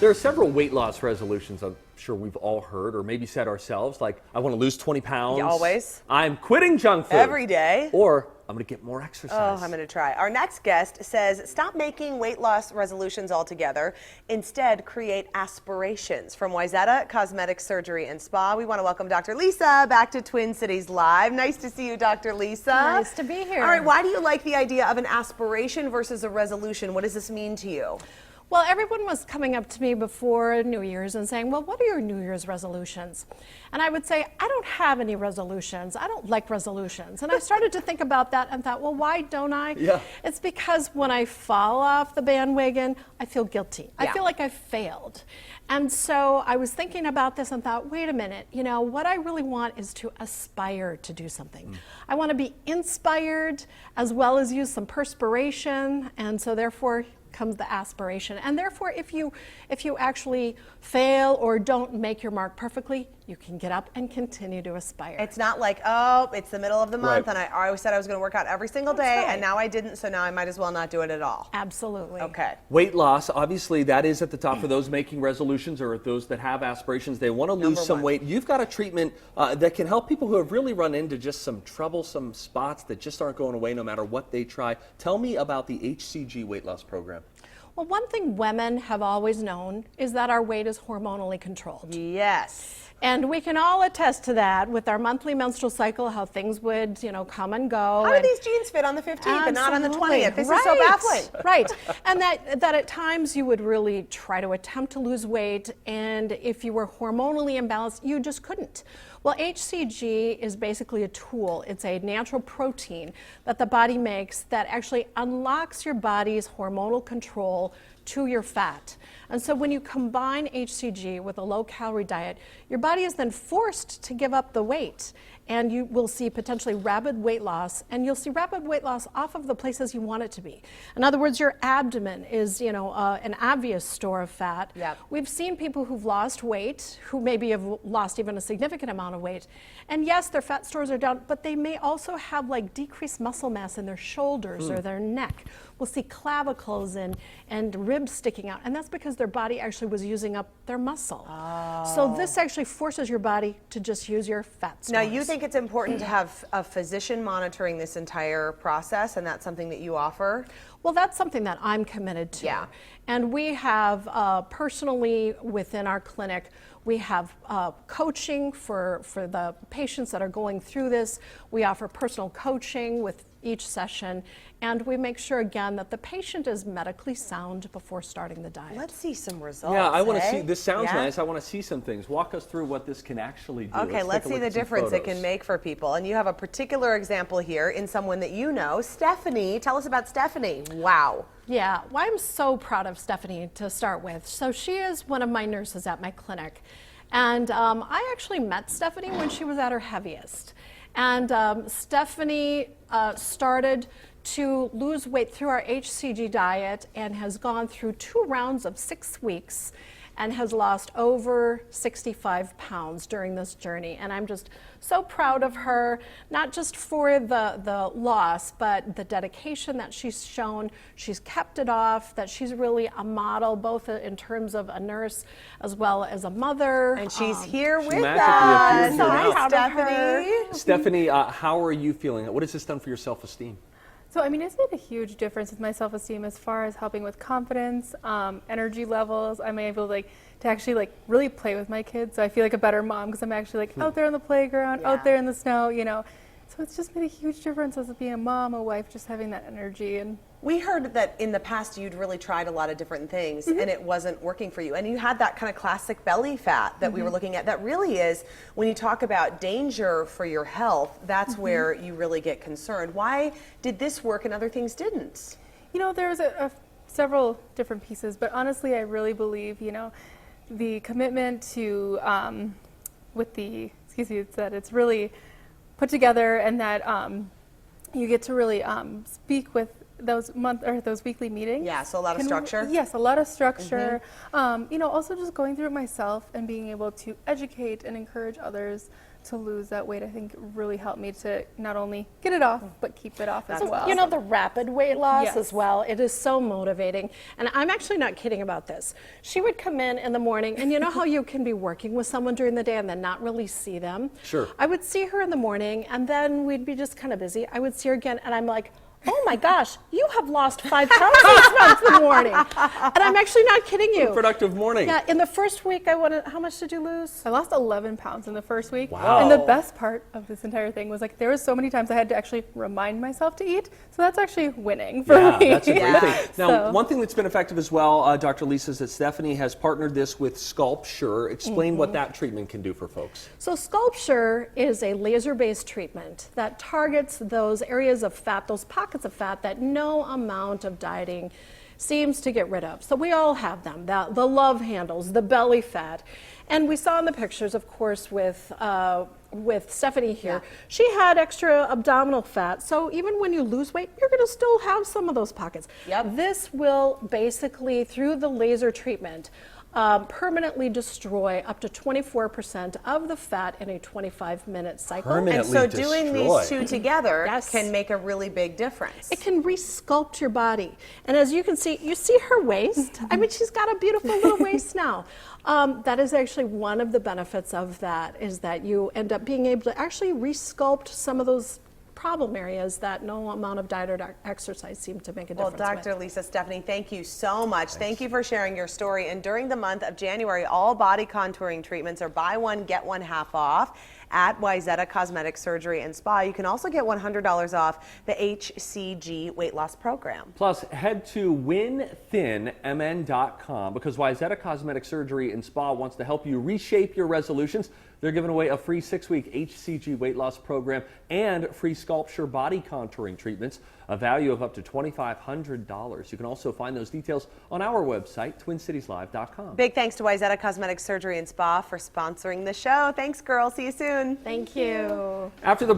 There are several weight loss resolutions I'm sure we've all heard or maybe said ourselves, like, I want to lose 20 pounds. Always. I'm quitting junk food. Every day. Or I'm going to get more exercise. Oh, I'm going to try. Our next guest says, stop making weight loss resolutions altogether. Instead, create aspirations. From Wayzata Cosmetic Surgery and Spa, we want to welcome Dr. Lisa back to Twin Cities Live. Nice to see you, Dr. Lisa. Nice to be here. All right, why do you like the idea of an aspiration versus a resolution? What does this mean to you? Well, everyone was coming up to me before New Year's and saying, well, what are your New Year's resolutions? And I would say, I don't have any resolutions. I don't like resolutions. And I started to think about that and thought, well, why don't I? Yeah. It's because when I fall off the bandwagon, I feel guilty. Yeah. I feel like I failed. And so I was thinking about this and thought, wait a minute, you know, what I really want is to aspire to do something. I want to be inspired as well as use some perspiration. And so therefore, comes the aspiration. And therefore, if you actually fail or don't make your mark perfectly, you can get up and continue to aspire. It's not like, oh, it's the middle of the month Right. and I always said I was going to work out every single day That's right. and now I didn't, so now I might as well not do it at all. Absolutely. Okay. Weight loss, obviously, that is at the top for those making resolutions or those that have aspirations. They want to lose Number some one. weight. You've got a treatment that can help people who have really run into just some troublesome spots that just aren't going away no matter what they try. Tell me about the HCG weight loss program. Well, one thing women have always known is that our weight is hormonally controlled. Yes. And we can all attest to that with our monthly menstrual cycle, how things would, you know, come and go. How do and these jeans fit on the 15th and not on the Absolutely. 20th? This is so baffling. Right. And that at times you would really try to attempt to lose weight, and if you were hormonally imbalanced, you just couldn't. Well, HCG is basically a tool. It's a natural protein that the body makes that actually unlocks your body's hormonal control to your fat. And so when you combine HCG with a low-calorie diet, your body is then forced to give up the weight, and you will see potentially rapid weight loss, and you'll see rapid weight loss off of the places you want it to be. In other words, your abdomen is, you know, an obvious store of fat. Yep. We've seen people who've lost weight, who maybe have lost even a significant amount of weight, and yes, their fat stores are down, but they may also have like decreased muscle mass in their shoulders or their neck. We'll see clavicles and ribs sticking out, and that's because their body actually was using up their muscle. So this actually forces your body to just use your fat stores. Now, you think it's important to have a physician monitoring this entire process, and that's something that you offer? Well, that's something that I'm committed to. Yeah. And we have personally within our clinic, we have coaching for the patients that are going through this. We offer personal coaching with each session, and we make sure again that the patient is medically sound before starting the diet. Let's see some results. Yeah, I want to eh? see. This sounds Yeah? nice. I want to see some things. Walk us through what this can actually do. Okay, let's take a see look the at some difference it photos. can make for people. And you have a particular example here in someone that you know, Stephanie. Tell us about Stephanie. Wow. Yeah, well, I'm so proud of Stephanie to start with. So she is one of my nurses at my clinic. And I actually met Stephanie when she was at her heaviest. And Stephanie started to lose weight through our HCG diet and has gone through 2 rounds of 6 weeks and has lost over 65 pounds during this journey. And I'm just so proud of her, not just for the loss, but the dedication that she's shown. She's kept it off, that she's really a model, both in terms of a nurse as well as a mother. And she's here with magically appeared us. here Hi, now. Proud of her. Stephanie. Stephanie, how are you feeling? What has this done for your self-esteem? So, I mean, it's made a huge difference with my self-esteem as far as helping with confidence, energy levels. I'm able to actually really play with my kids. So I feel like a better mom because I'm actually out there on the playground, Yeah. out there in the snow, you know. So it's just made a huge difference as being a mom, a wife, just having that energy. And We heard that in the past you'd really tried a lot of different things and it wasn't working for you. And you had that kind of classic belly fat that we were looking at. That really is, when you talk about danger for your health, that's where you really get concerned. Why did this work and other things didn't? you know, there was several different pieces, but honestly, I really believe, you know, the commitment to that it's really put together, and that you get to really speak with those weekly meetings. Yeah, so a lot of structure. Yes, a lot of structure. You know, also just going through it myself and being able to educate and encourage others to lose that weight, I think really helped me to not only get it off, but keep it off as That's well. You know, the rapid weight loss Yes. as well, it is so motivating. And I'm actually not kidding about this. She would come in the morning, and you know how you can be working with someone during the day and then not really see them? Sure. I would see her in the morning, and then we'd be just kind of busy. I would see her again, and I'm like, oh my gosh, you have lost 5 pounds each month in the morning. And I'm actually not kidding you. Productive morning. Yeah, in the first week, I wanted, how much did you lose? I lost 11 pounds in the first week. Wow. And the best part of this entire thing was like there was so many times I had to actually remind myself to eat. So that's actually winning for Yeah, me. that's a great Yeah. thing. Now, So- one thing that's been effective as well, Dr. Lisa, is that Stephanie has partnered this with Sculpture. Explain what that treatment can do for folks. So Sculpture is a laser-based treatment that targets those areas of fat, those pockets of fat that no amount of dieting seems to get rid of. So we all have them, the love handles, the belly fat. And we saw in the pictures, of course, with Stephanie here, Yeah. she had extra abdominal fat. So even when you lose weight, you're gonna still have some of those pockets. Yep. This will basically, through the laser treatment, permanently destroy up to 24% of the fat in a 25-minute cycle. Permanent. And so Definitely doing destroy. these two together Yes. can make a really big difference. It can resculpt your body. And as you can see, you see her waist. I mean, she's got a beautiful little waist now. That is actually one of the benefits of that, is that you end up being able to actually resculpt some of those problem areas that no amount of diet or exercise seem to make a Well, difference Dr. Lisa, Stephanie, thank you so much. Thank you for sharing your story. And during the month of January, all body contouring treatments are buy one, get one half off at Wyzetta Cosmetic Surgery and Spa. You can also get $100 off the HCG weight loss program. Plus, head to WinThinMN.com because Wyzetta Cosmetic Surgery and Spa wants to help you reshape your resolutions. They're giving away a free 6-week HCG weight loss program and free Sculpture body contouring treatments, a value of up to $2,500. You can also find those details on our website, TwinCitiesLive.com. Big thanks to Wyzetta Cosmetic Surgery and Spa for sponsoring the show. Thanks, girls. See you soon. Thank you. After the